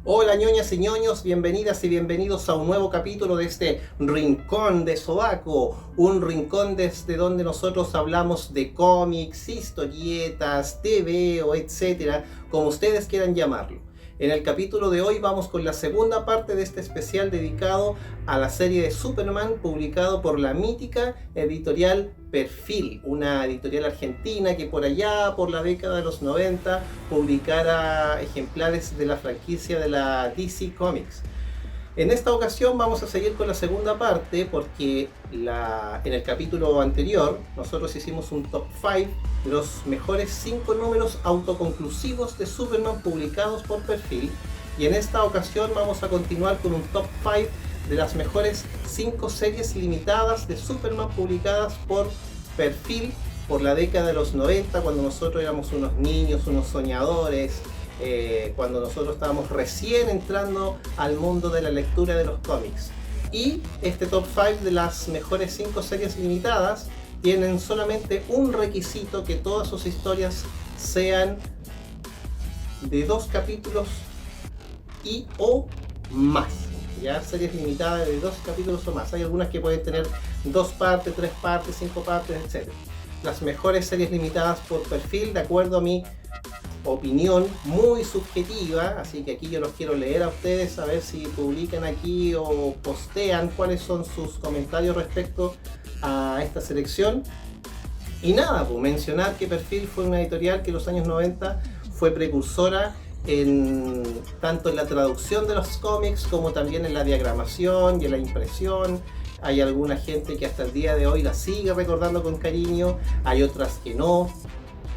Hola ñoñas y ñoños, bienvenidas y bienvenidos a un nuevo capítulo de este Rincón de Sobaco, un rincón desde donde nosotros hablamos de cómics, historietas, TV o etcétera, como ustedes quieran llamarlo. En el capítulo de hoy vamos con la segunda parte de este especial dedicado a la serie de Superman publicado por la mítica editorial Perfil, una editorial argentina que por allá, por la década de los 90, publicara ejemplares de la franquicia de la DC Comics. En esta ocasión vamos a seguir con la segunda parte porque en el capítulo anterior nosotros hicimos un top 5 de los mejores 5 números autoconclusivos de Superman publicados por Perfil, y en esta ocasión vamos a continuar con un top 5 de las mejores 5 series limitadas de Superman publicadas por Perfil por la década de los 90, cuando nosotros éramos unos niños, unos soñadores, cuando nosotros estábamos recién entrando al mundo de la lectura de los cómics. Y este top 5 de las mejores 5 series limitadas tienen solamente un requisito: que todas sus historias sean de 2 capítulos y o más. Ya, series limitadas de 2 capítulos o más. Hay algunas que pueden tener 2 partes, 3 partes, 5 partes, etc. Las mejores series limitadas por Perfil, de acuerdo a mi opinión muy subjetiva, así que aquí yo los quiero leer a ustedes, a ver si publican aquí o postean cuáles son sus comentarios respecto a esta selección. Y nada, pues mencionar que Perfil fue una editorial que en los años 90 fue precursora tanto en la traducción de los cómics como también en la diagramación y en la impresión. Hay alguna gente que hasta el día de hoy la sigue recordando con cariño, hay otras que no,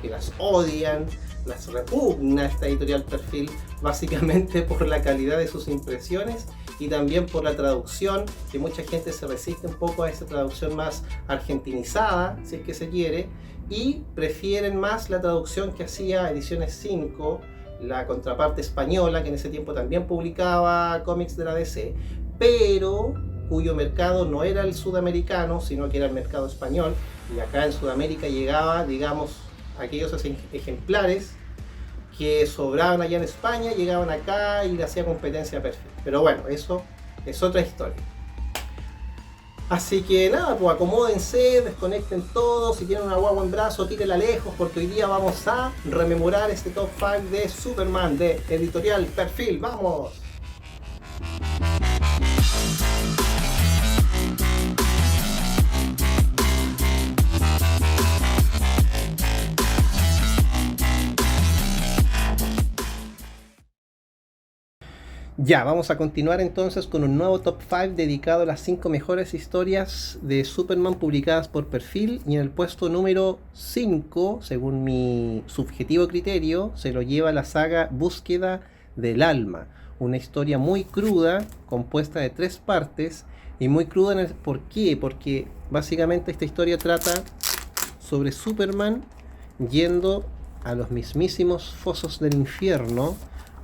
que las odian, las repugna esta editorial Perfil, básicamente por la calidad de sus impresiones y también por la traducción, que mucha gente se resiste un poco a esa traducción más argentinizada, si es que se quiere, y prefieren más la traducción que hacía Ediciones 5, la contraparte española, que en ese tiempo también publicaba cómics de la DC, pero cuyo mercado no era el sudamericano, sino que era el mercado español, y acá en Sudamérica llegaba, digamos, aquellos ejemplares que sobraban allá en España, llegaban acá y le hacía competencia perfecta. Pero bueno, eso es otra historia. Así que nada, pues acomódense, desconecten todo, si tienen una guagua en brazo, tírenla lejos, porque hoy día vamos a rememorar este top 5 de Superman de editorial Perfil. ¡Vamos! Ya, vamos a continuar entonces con un nuevo top 5 dedicado a las 5 mejores historias de Superman publicadas por Perfil, y en el puesto número 5, según mi subjetivo criterio, se lo lleva la saga Búsqueda del Alma, una historia muy cruda, compuesta de 3 partes, y muy cruda ¿por qué? Porque básicamente esta historia trata sobre Superman yendo a los mismísimos fosos del infierno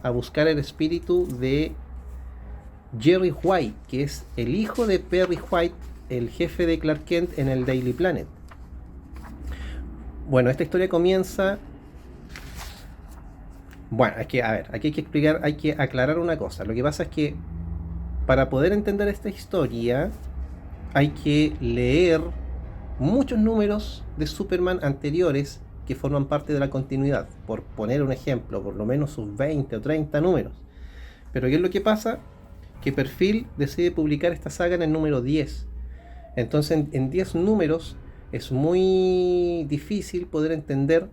a buscar el espíritu de Jerry White, que es el hijo de Perry White, el jefe de Clark Kent en el Daily Planet. Bueno, esta historia comienza... Bueno, aquí hay que explicar, hay que aclarar una cosa. Lo que pasa es que para poder entender esta historia hay que leer muchos números de Superman anteriores que forman parte de la continuidad, por poner un ejemplo, por lo menos sus 20 o 30 números. Pero ¿qué es lo que pasa? Que Perfil decide publicar esta saga en el número 10. Entonces en 10 números es muy difícil poder entender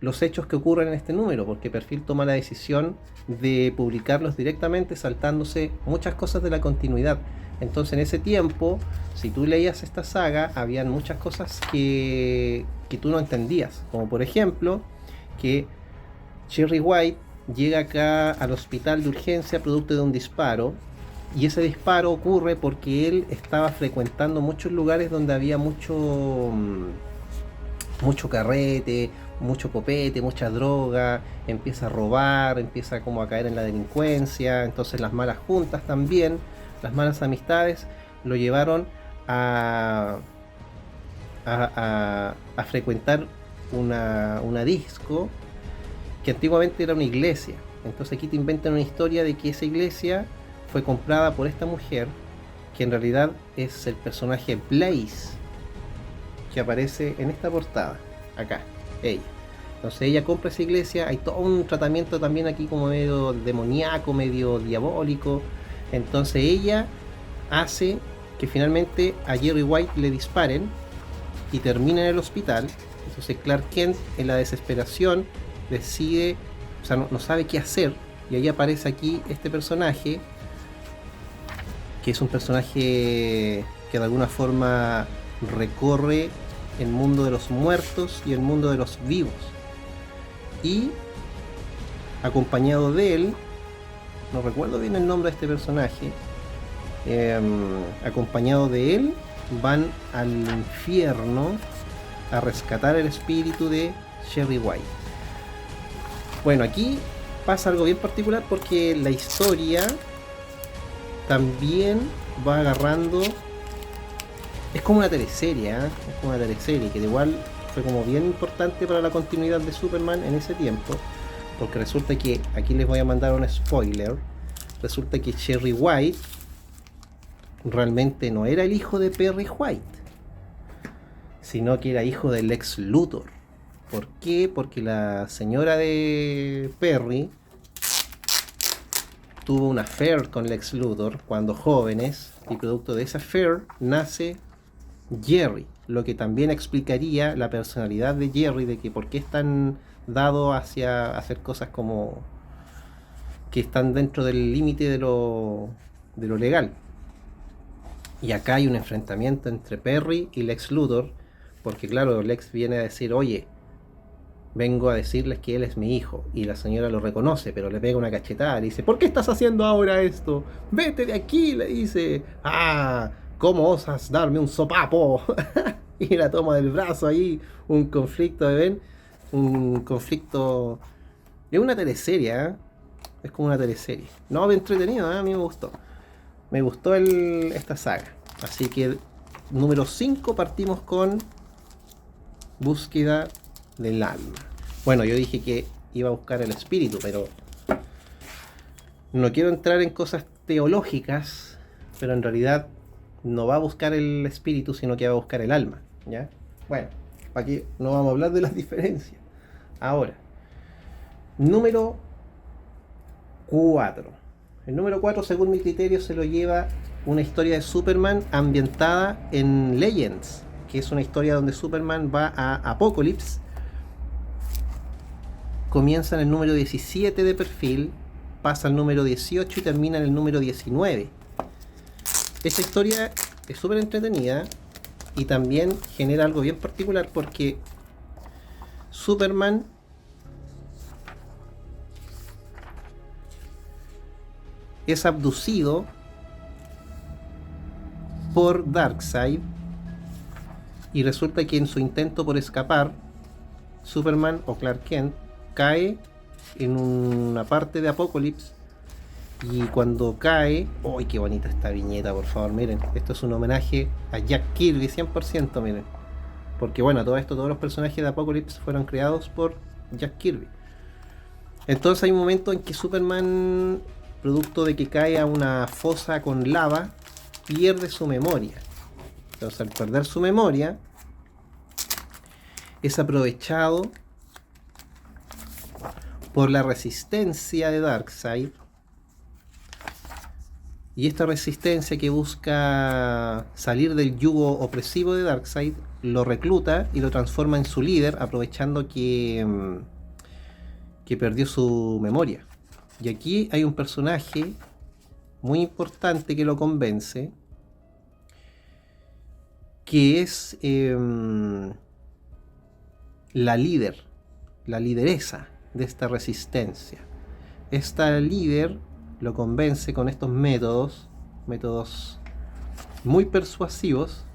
los hechos que ocurren en este número, porque Perfil toma la decisión de publicarlos directamente saltándose muchas cosas de la continuidad. Entonces en ese tiempo, si tú leías esta saga, habían muchas cosas que tú no entendías, como por ejemplo que Jerry White llega acá al hospital de urgencia producto de un disparo, y ese disparo ocurre porque él estaba frecuentando muchos lugares donde había mucho carrete, mucho copete, mucha droga, empieza a robar, empieza como a caer en la delincuencia. Entonces las malas juntas también, las malas amistades lo llevaron a frecuentar una disco que antiguamente era una iglesia. Entonces aquí te inventan una historia de que esa iglesia fue comprada por esta mujer, que en realidad es el personaje Blaze, que aparece en esta portada, acá, ella. Entonces ella compra esa iglesia, hay todo un tratamiento también aquí como medio demoníaco, medio diabólico. Entonces ella hace que finalmente a Jerry White le disparen y termina en el hospital. Entonces Clark Kent, en la desesperación, decide, o sea, no sabe qué hacer, y ahí aparece aquí este personaje, que es un personaje que de alguna forma recorre el mundo de los muertos y el mundo de los vivos, y acompañado de él, no recuerdo bien el nombre de este personaje, acompañado de él van al infierno a rescatar el espíritu de Jerry White. Bueno, aquí pasa algo bien particular porque la historia también va agarrando, es como una teleserie, es como una teleserie que igual fue como bien importante para la continuidad de Superman en ese tiempo, porque resulta que, aquí les voy a mandar un spoiler, resulta que Jerry White realmente no era el hijo de Perry White, sino que era hijo del Lex Luthor. ¿Por qué? Porque la señora de Perry tuvo una affair con Lex Luthor cuando jóvenes, y producto de esa affair nace Jerry, lo que también explicaría la personalidad de Jerry, de que por qué es tan dado hacia hacer cosas como que están dentro del límite de lo legal. Y acá hay un enfrentamiento entre Perry y Lex Luthor, porque claro, Lex viene a decir, oye, vengo a decirles que él es mi hijo, y la señora lo reconoce, pero le pega una cachetada, le dice, ¿por qué estás haciendo ahora esto? Vete de aquí, le dice, ¿cómo osas darme un sopapo? Y la toma del brazo ahí, un conflicto, ¿ven? Un conflicto, es una teleserie, ¿eh? Es como una teleserie, no, entretenido, ¿eh? A mí me gustó esta saga. Así que número 5 partimos con Búsqueda del alma. Bueno, yo dije que iba a buscar el espíritu, pero no quiero entrar en cosas teológicas, pero en realidad no va a buscar el espíritu, sino que va a buscar el alma, ¿ya? Bueno, aquí no vamos a hablar de las diferencias. Ahora, número 4. El número 4, según mi criterio, se lo lleva una historia de Superman ambientada en Legends, que es una historia donde Superman va a Apokolips. Comienza en el número 17 de perfil, pasa al número 18 y termina en el número 19. Esta historia es súper entretenida y también genera algo bien particular porque Superman es abducido por Darkseid y resulta que en su intento por escapar, Superman o Clark Kent cae en una parte de Apokolips, y cuando cae, ¡uy, qué bonita esta viñeta, por favor! Miren, esto es un homenaje a Jack Kirby 100%, miren, porque bueno, todo esto, todos los personajes de Apokolips fueron creados por Jack Kirby. Entonces hay un momento en que Superman, producto de que cae a una fosa con lava, pierde su memoria. Entonces al perder su memoria, es aprovechado por la resistencia de Darkseid, y esta resistencia que busca salir del yugo opresivo de Darkseid lo recluta y lo transforma en su líder, aprovechando que perdió su memoria. Y aquí hay un personaje muy importante que lo convence, que es la lideresa de esta resistencia. Esta líder lo convence con estos métodos muy persuasivos,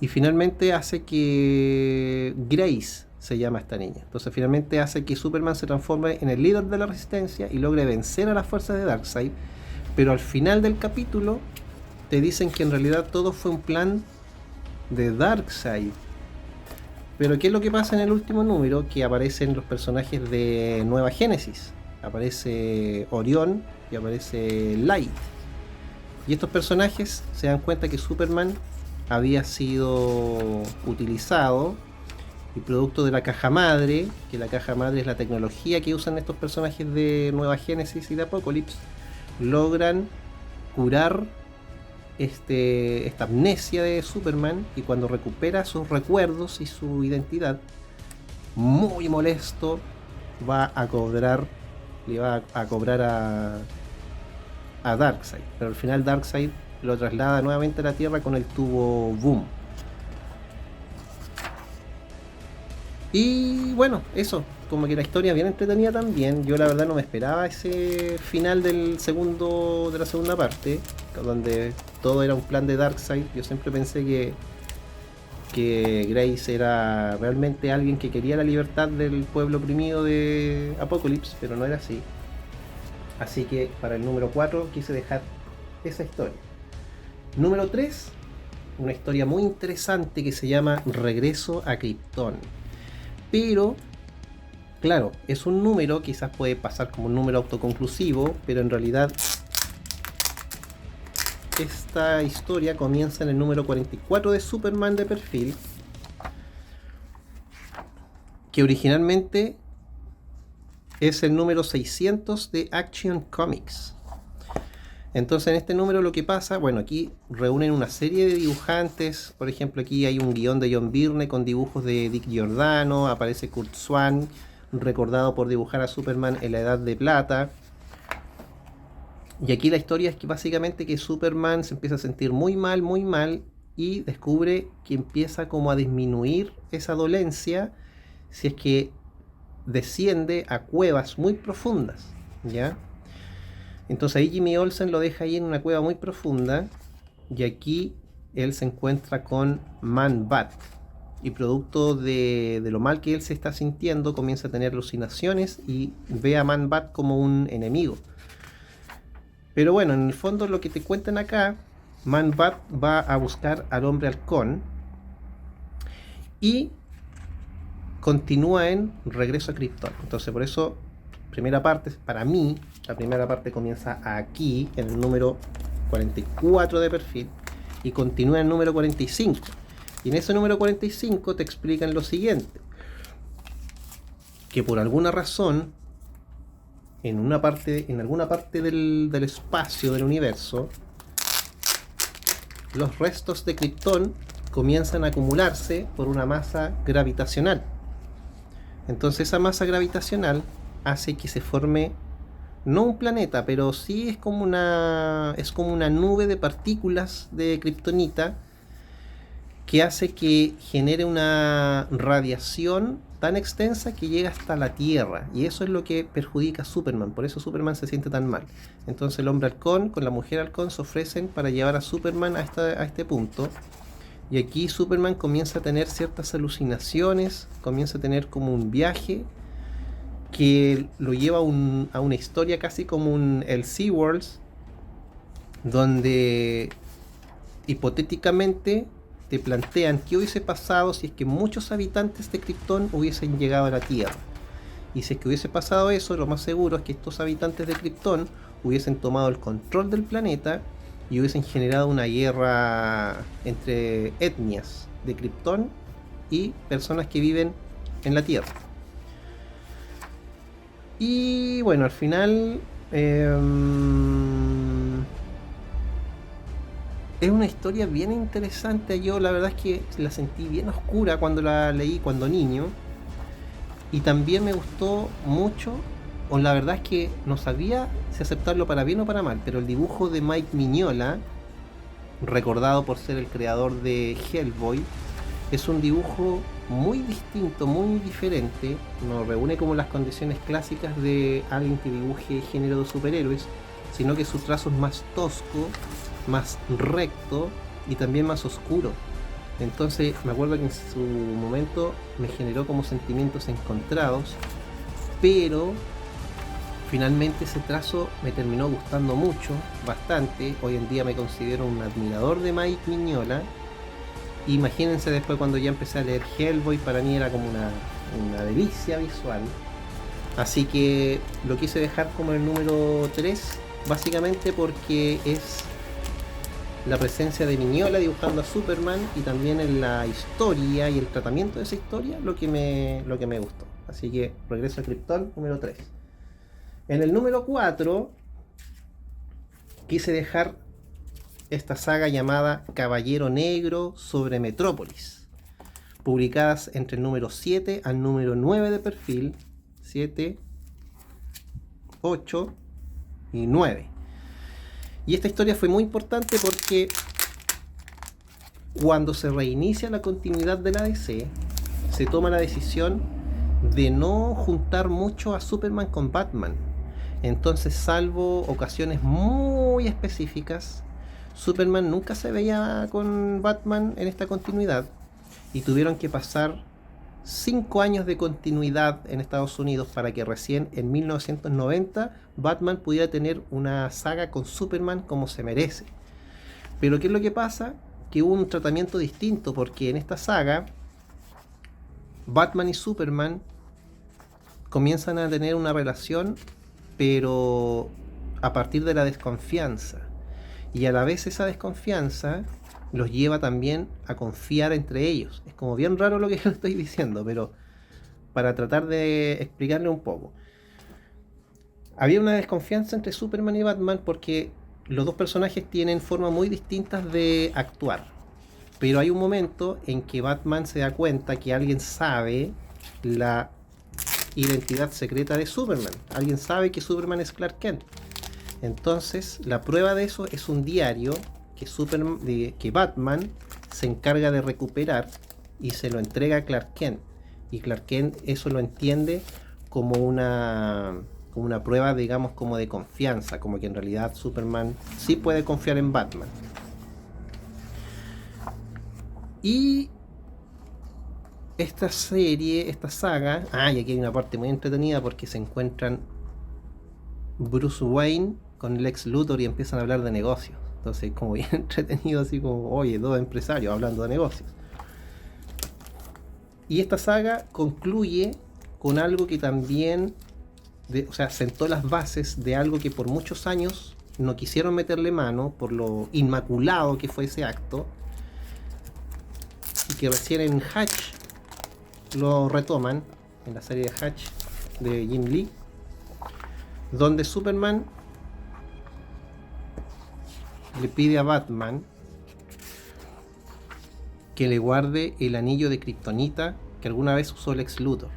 y finalmente hace que Grace, se llama esta niña, entonces finalmente hace que Superman se transforme en el líder de la resistencia y logre vencer a las fuerzas de Darkseid. Pero al final del capítulo te dicen que en realidad todo fue un plan de Darkseid. Pero ¿qué es lo que pasa en el último número? Que aparecen los personajes de Nueva Génesis, aparece Orión y aparece Light. Y estos personajes se dan cuenta que Superman había sido utilizado y producto de la caja madre, que la caja madre es la tecnología que usan estos personajes de Nueva Génesis y de Apokolips, logran curar esta amnesia de Superman, y cuando recupera sus recuerdos y su identidad, muy molesto, le va a cobrar a Darkseid, pero al final Darkseid lo traslada nuevamente a la Tierra con el tubo Boom. Y bueno, eso, como que la historia bien entretenida también. Yo la verdad no me esperaba ese final de la segunda parte, donde todo era un plan de Darkseid. Yo siempre pensé que Grace era realmente alguien que quería la libertad del pueblo oprimido de Apokolips, pero no era así. Así que para el número 4 quise dejar esa historia. Número 3, una historia muy interesante que se llama Regreso a Krypton. Pero, claro, es un número, quizás puede pasar como un número autoconclusivo, pero en realidad esta historia comienza en el número 44 de Superman de perfil, que originalmente es el número 600 de Action Comics. Entonces en este número lo que pasa, bueno, aquí reúnen una serie de dibujantes. Por ejemplo, aquí hay un guión de John Byrne con dibujos de Dick Giordano, aparece Kurt Swan, recordado por dibujar a Superman en la Edad de Plata. Y aquí la historia es que básicamente que Superman se empieza a sentir muy mal, y descubre que empieza como a disminuir esa dolencia si es que desciende a cuevas muy profundas, ¿ya? Entonces ahí Jimmy Olsen lo deja ahí en una cueva muy profunda, y aquí él se encuentra con Man-Bat, y producto de lo mal que él se está sintiendo, comienza a tener alucinaciones y ve a Man-Bat como un enemigo. Pero bueno, en el fondo lo que te cuentan acá, Man-Bat va a buscar al Hombre Halcón y continúa en Regreso a Krypton. Entonces por eso, primera parte, para mí, la primera parte comienza aquí, en el número 44 de perfil, y continúa en el número 45. Y en ese número 45 te explican lo siguiente: que por alguna razón, en alguna parte del espacio del universo, los restos de Krypton comienzan a acumularse por una masa gravitacional. Entonces esa masa gravitacional hace que se forme, no un planeta, pero sí es como una nube de partículas de kriptonita, que hace que genere una radiación tan extensa que llega hasta la Tierra, y eso es lo que perjudica a Superman. Por eso Superman se siente tan mal. Entonces el Hombre Halcón con la Mujer Halcón se ofrecen para llevar a Superman a este punto, y aquí Superman comienza a tener ciertas alucinaciones, comienza a tener como un viaje que lo lleva a una historia casi como el SeaWorld, donde hipotéticamente te plantean qué hubiese pasado si es que muchos habitantes de Krypton hubiesen llegado a la Tierra. Y si es que hubiese pasado eso, lo más seguro es que estos habitantes de Krypton hubiesen tomado el control del planeta y hubiesen generado una guerra entre etnias de Krypton y personas que viven en la Tierra. Y bueno, al final es una historia bien interesante. Yo la verdad es que la sentí bien oscura cuando la leí cuando niño, y también me gustó mucho, o la verdad es que no sabía si aceptarlo para bien o para mal, pero el dibujo de Mike Mignola, recordado por ser el creador de Hellboy, es un dibujo muy distinto, muy diferente. No reúne como las condiciones clásicas de alguien que dibuje género de superhéroes, sino que su trazo es más tosco, más recto y también más oscuro. Entonces me acuerdo que en su momento me generó como sentimientos encontrados, pero finalmente ese trazo me terminó gustando mucho, bastante. Hoy en día me considero un admirador de Mike Mignola. Imagínense después cuando ya empecé a leer Hellboy, para mí era como una delicia visual. Así que lo quise dejar como el número 3, básicamente porque es la presencia de Mignola dibujando a Superman y también en la historia y el tratamiento de esa historia lo que me gustó. Así que regreso a Krypton número 3. En el número 4 quise dejar esta saga llamada Caballero Negro sobre Metrópolis, publicadas entre el número 7 al número 9 de perfil, 7, 8 y 9. Y esta historia fue muy importante porque cuando se reinicia la continuidad de la DC, se toma la decisión de no juntar mucho a Superman con Batman. Entonces, salvo ocasiones muy específicas, Superman nunca se veía con Batman en esta continuidad y tuvieron que pasar 5 años de continuidad en Estados Unidos para que recién en 1990 Batman pudiera tener una saga con Superman como se merece. Pero ¿qué es lo que pasa? Que hubo un tratamiento distinto, porque en esta saga Batman y Superman comienzan a tener una relación, pero a partir de la desconfianza, y a la vez esa desconfianza los lleva también a confiar entre ellos. Es como bien raro lo que yo estoy diciendo, pero para tratar de explicarle un poco. Había una desconfianza entre Superman y Batman porque los dos personajes tienen formas muy distintas de actuar. Pero hay un momento en que Batman se da cuenta que alguien sabe la identidad secreta de Superman. Alguien sabe que Superman es Clark Kent. Entonces, la prueba de eso es un diario que Batman se encarga de recuperar y se lo entrega a Clark Kent. Y Clark Kent eso lo entiende como una prueba, digamos, como de confianza, como que en realidad Superman sí puede confiar en Batman. Y esta serie, esta saga, y aquí hay una parte muy entretenida porque se encuentran Bruce Wayne con Lex Luthor y empiezan a hablar de negocios. Entonces, como bien entretenido, así como, oye, dos empresarios hablando de negocios. Y esta saga concluye con algo que también, sentó las bases de algo que por muchos años no quisieron meterle mano por lo inmaculado que fue ese acto, y que recién en Hatch lo retoman, en la serie de Hatch de Jim Lee, donde Superman le pide a Batman que le guarde el anillo de kriptonita que alguna vez usó Lex Luthor.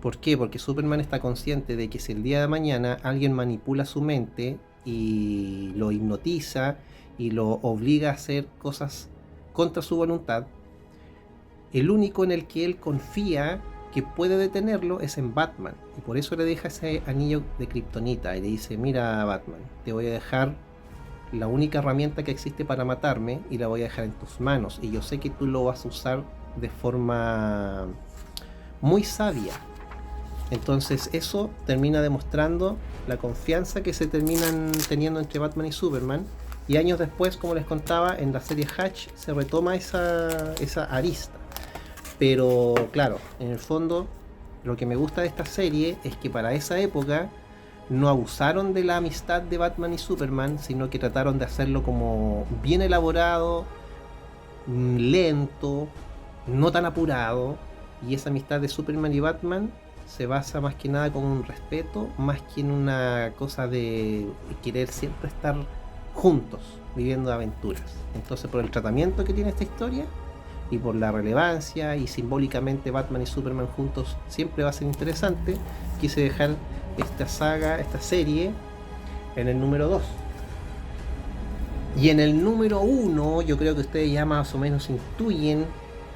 ¿Por qué? Porque Superman está consciente de que si el día de mañana alguien manipula su mente y lo hipnotiza y lo obliga a hacer cosas contra su voluntad, el único en el que él confía que puede detenerlo es en Batman. Y por eso le deja ese anillo de kriptonita y le dice: mira, Batman, te voy a dejar la única herramienta que existe para matarme y la voy a dejar en tus manos, y yo sé que tú lo vas a usar de forma muy sabia. Entonces eso termina demostrando la confianza que se terminan teniendo entre Batman y Superman, y años después, como les contaba, en la serie Hatch se retoma esa arista. Pero claro, en el fondo lo que me gusta de esta serie es que para esa época no abusaron de la amistad de Batman y Superman, sino que trataron de hacerlo como bien elaborado, lento, no tan apurado, y esa amistad de Superman y Batman se basa más que nada con un respeto, más que en una cosa de querer siempre estar juntos, viviendo aventuras. Entonces, por el tratamiento que tiene esta historia y por la relevancia, y simbólicamente Batman y Superman juntos siempre va a ser interesante, quise dejar esta saga, esta serie, en el número 2. Y en el número 1, yo creo que ustedes ya más o menos intuyen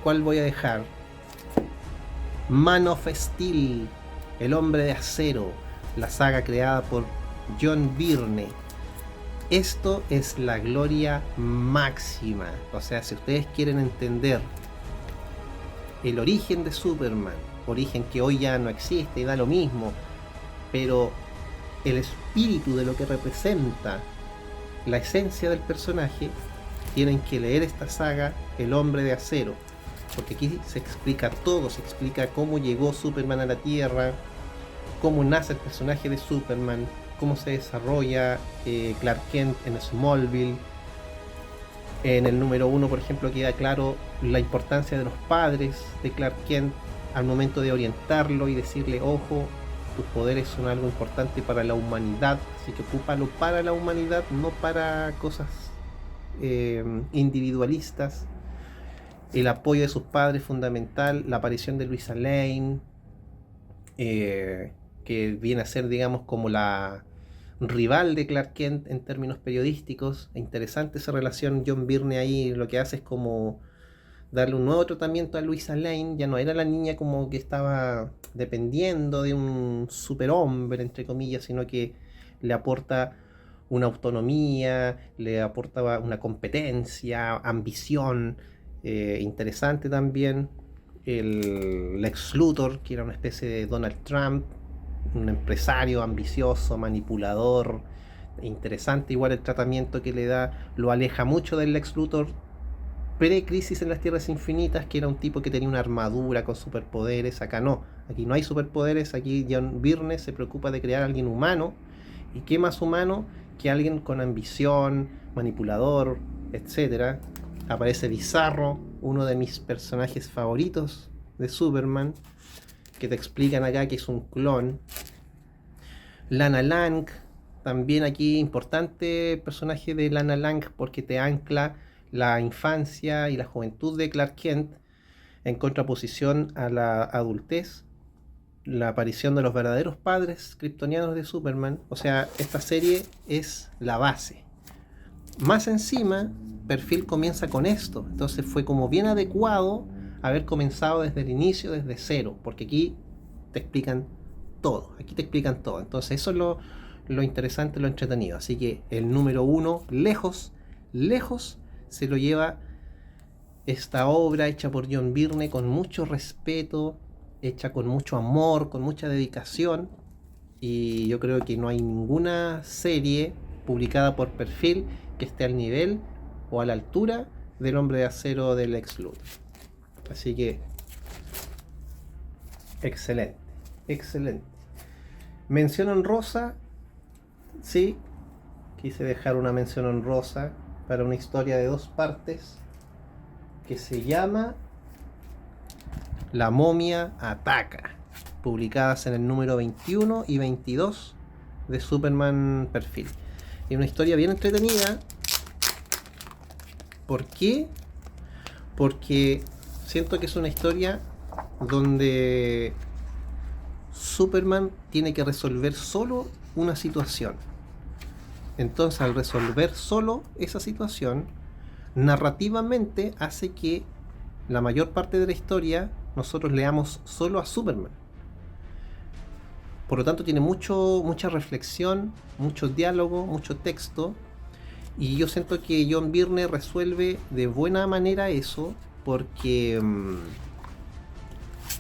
cuál voy a dejar. Man of Steel, el hombre de acero, la saga creada por John Byrne. Esto es la gloria máxima. O sea, si ustedes quieren entender el origen de Superman, origen que hoy ya no existe y da lo mismo, pero el espíritu de lo que representa la esencia del personaje, tienen que leer esta saga, El hombre de acero, porque aquí se explica todo, se explica cómo llegó Superman a la Tierra, cómo nace el personaje de Superman, cómo se desarrolla Clark Kent en Smallville. En el número 1, por ejemplo, queda claro la importancia de los padres de Clark Kent al momento de orientarlo y decirle, ojo, tus poderes son algo importante para la humanidad, así que ocúpalo para la humanidad, no para cosas individualistas. El apoyo de sus padres fundamental, la aparición de Luisa Lane, que viene a ser, digamos, como la rival de Clark Kent en términos periodísticos. Interesante esa relación. John Byrne ahí lo que hace es como darle un nuevo tratamiento a Luisa Lane. Ya no era la niña como que estaba dependiendo de un superhombre, entre comillas, sino que le aporta una autonomía, le aporta una competencia, ambición. Interesante también el Lex Luthor, que era una especie de Donald Trump, un empresario ambicioso, manipulador. Interesante igual el tratamiento que le da, lo aleja mucho del Lex Luthor pre-Crisis en las Tierras Infinitas, que era un tipo que tenía una armadura con superpoderes. Acá no, aquí no hay superpoderes, aquí John Byrne se preocupa de crear a alguien humano, y qué más humano que alguien con ambición, manipulador, etcétera. Aparece Bizarro, uno de mis personajes favoritos de Superman, que te explican acá que es un clon. Lana Lang, también aquí importante personaje de Lana Lang, porque te ancla la infancia y la juventud de Clark Kent en contraposición a la adultez, la aparición de los verdaderos padres kryptonianos de Superman. O sea, esta serie es la base. Más encima, Perfil comienza con esto, entonces fue como bien adecuado haber comenzado desde el inicio, desde cero, porque aquí te explican todo, entonces eso es lo interesante, lo entretenido. Así que el número 1, lejos se lo lleva esta obra hecha por John Byrne con mucho respeto, hecha con mucho amor, con mucha dedicación, y yo creo que no hay ninguna serie publicada por Perfil que esté al nivel o a la altura del Hombre de Acero del Lex Luthor. Así que excelente. Mención honrosa, sí, quise dejar una mención honrosa para una historia de 2 partes que se llama La momia ataca, publicadas en el número 21 y 22 de Superman Perfil. Y una historia bien entretenida. ¿Por qué? Porque siento que es una historia donde Superman tiene que resolver solo una situación. Entonces, al resolver solo esa situación, narrativamente hace que la mayor parte de la historia nosotros leamos solo a Superman. Por lo tanto, tiene mucha reflexión, mucho diálogo, mucho texto. Y yo siento que John Byrne resuelve de buena manera eso, porque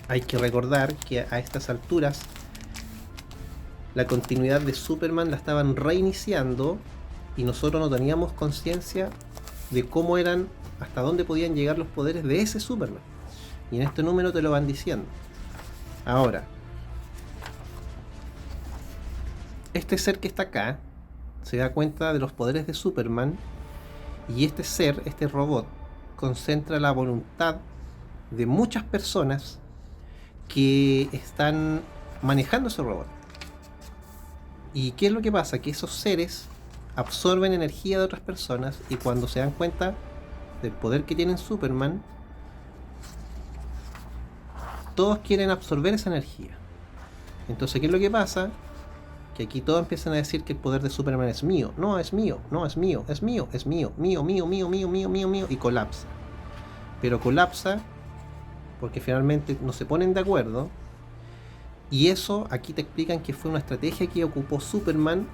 hay que recordar que a estas alturas la continuidad de Superman la estaban reiniciando y nosotros no teníamos conciencia de cómo eran, hasta dónde podían llegar los poderes de ese Superman. Y en este número te lo van diciendo. Ahora, este ser que está acá se da cuenta de los poderes de Superman, y este ser, este robot, concentra la voluntad de muchas personas que están manejando ese robot. ¿Y qué es lo que pasa? Que esos seres absorben energía de otras personas, y cuando se dan cuenta del poder que tiene Superman, todos quieren absorber esa energía. Entonces, ¿qué es lo que pasa? Que aquí todos empiezan a decir que el poder de Superman es mío. No, es mío, mío, y colapsa. Pero colapsa porque finalmente no se ponen de acuerdo, y eso aquí te explican que fue una estrategia que ocupó Superman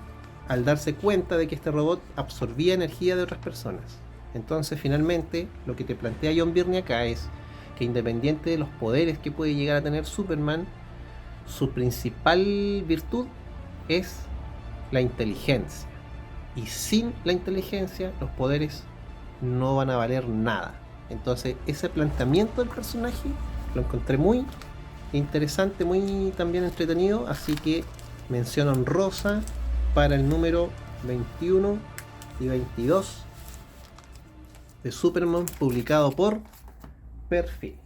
al darse cuenta de que este robot absorbía energía de otras personas. Entonces, finalmente, lo que te plantea John Byrne acá es que, independiente de los poderes que puede llegar a tener Superman, su principal virtud es la inteligencia, y sin la inteligencia los poderes no van a valer nada. Entonces, ese planteamiento del personaje lo encontré muy interesante, muy también entretenido, así que mención honrosa para el número 21 y 22 de Superman, publicado por Perfil.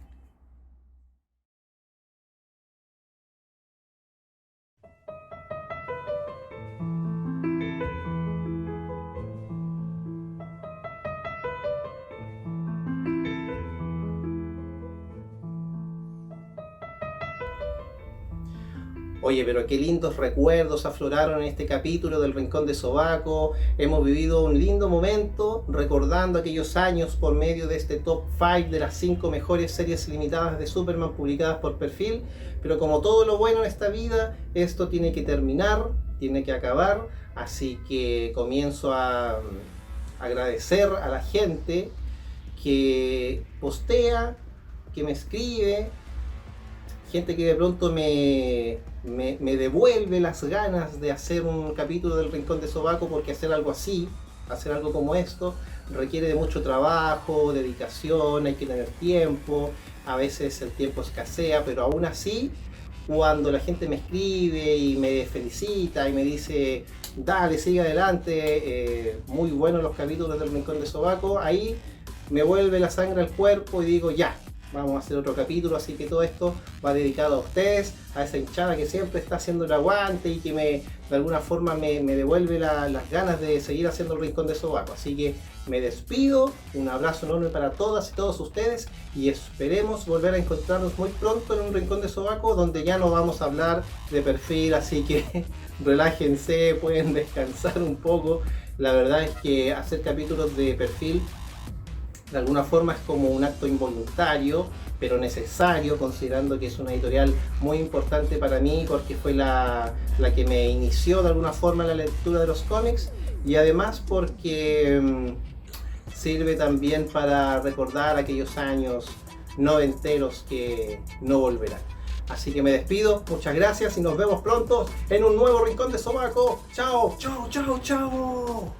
Oye, pero qué lindos recuerdos afloraron en este capítulo del Rincón de Sobaco. Hemos vivido un lindo momento recordando aquellos años por medio de este top 5 de las 5 mejores series limitadas de Superman publicadas por Perfil. Pero como todo lo bueno en esta vida, esto tiene que terminar, tiene que acabar. Así que comienzo a agradecer a la gente que postea, que me escribe, gente que de pronto me devuelve las ganas de hacer un capítulo del Rincón de Sobaco, porque hacer algo así, hacer algo como esto, requiere de mucho trabajo, dedicación, hay que tener tiempo, a veces el tiempo escasea, pero aún así, cuando la gente me escribe y me felicita y me dice, dale, sigue adelante, muy buenos los capítulos del Rincón de Sobaco, ahí me vuelve la sangre al cuerpo y digo, ya, vamos a hacer otro capítulo. Así que todo esto va dedicado a ustedes, a esa hinchada que siempre está haciendo el aguante y que de alguna forma me devuelve las ganas de seguir haciendo el Rincón de Sobaco. Así que me despido, un abrazo enorme para todas y todos ustedes y esperemos volver a encontrarnos muy pronto en un Rincón de Sobaco donde ya no vamos a hablar de Perfil, así que relájense, pueden descansar un poco. La verdad es que hacer capítulos de Perfil de alguna forma es como un acto involuntario, pero necesario, considerando que es una editorial muy importante para mí, porque fue la que me inició de alguna forma la lectura de los cómics, y además porque sirve también para recordar aquellos años noventeros que no volverán. Así que me despido, muchas gracias y nos vemos pronto en un nuevo Rincón de Sobaco. ¡Chao, chao, chao, chao!